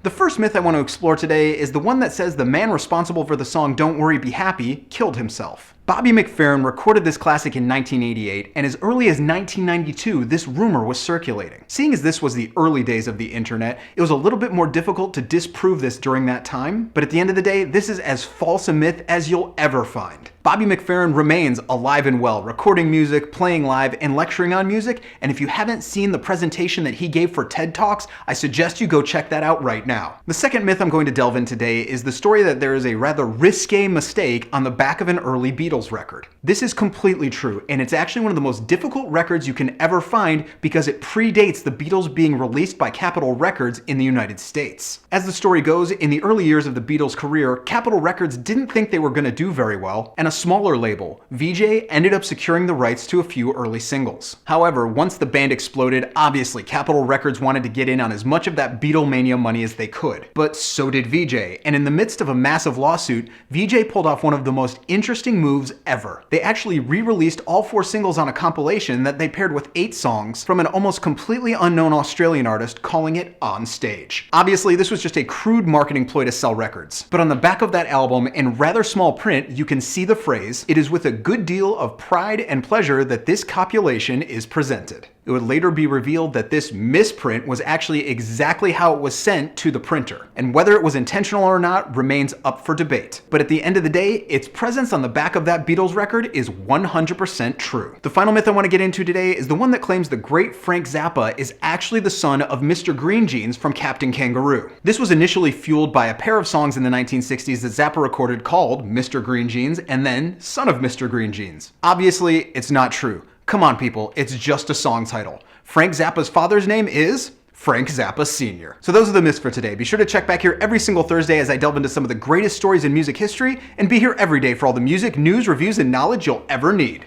The first myth I want to explore today is the one that says the man responsible for the song Don't Worry Be Happy killed himself. Bobby McFerrin recorded this classic in 1988, and as early as 1992, this rumor was circulating. Seeing as this was the early days of the internet, it was a little bit more difficult to disprove this during that time, but at the end of the day, this is as false a myth as you'll ever find. Bobby McFerrin remains alive and well, recording music, playing live, and lecturing on music, and if you haven't seen the presentation that he gave for TED Talks, I suggest you go check that out right now. The second myth I'm going to delve in today is the story that there is a rather risque mistake on the back of an early Beatles record. This is completely true, and it's actually one of the most difficult records you can ever find because it predates the Beatles being released by Capitol Records in the United States. As the story goes, in the early years of the Beatles' career, Capitol Records didn't think they were going to do very well, and a smaller label, VJ, ended up securing the rights to a few early singles. However, once the band exploded, obviously Capitol Records wanted to get in on as much of that Beatlemania money as they could. But so did VJ, and in the midst of a massive lawsuit, VJ pulled off one of the most interesting moves ever. They actually re-released all 4 singles on a compilation that they paired with 8 songs from an almost completely unknown Australian artist, calling it On Stage. Obviously, this was just a crude marketing ploy to sell records. But on the back of that album, in rather small print, you can see the phrase, "It is with a good deal of pride and pleasure that this copulation is presented." It would later be revealed that this misprint was actually exactly how it was sent to the printer, and whether it was intentional or not remains up for debate. But at the end of the day, its presence on the back of that Beatles record is 100% true. The final myth I want to get into today is the one that claims the great Frank Zappa is actually the son of Mr. Green Jeans from Captain Kangaroo. This was initially fueled by a pair of songs in the 1960s that Zappa recorded called Mr. Green Jeans and then Son of Mr. Green Jeans. Obviously, it's not true. Come on, people, it's just a song title. Frank Zappa's father's name is Frank Zappa Sr. So those are the myths for today. Be sure to check back here every single Thursday as I delve into some of the greatest stories in music history, and be here every day for all the music, news, reviews, and knowledge you'll ever need.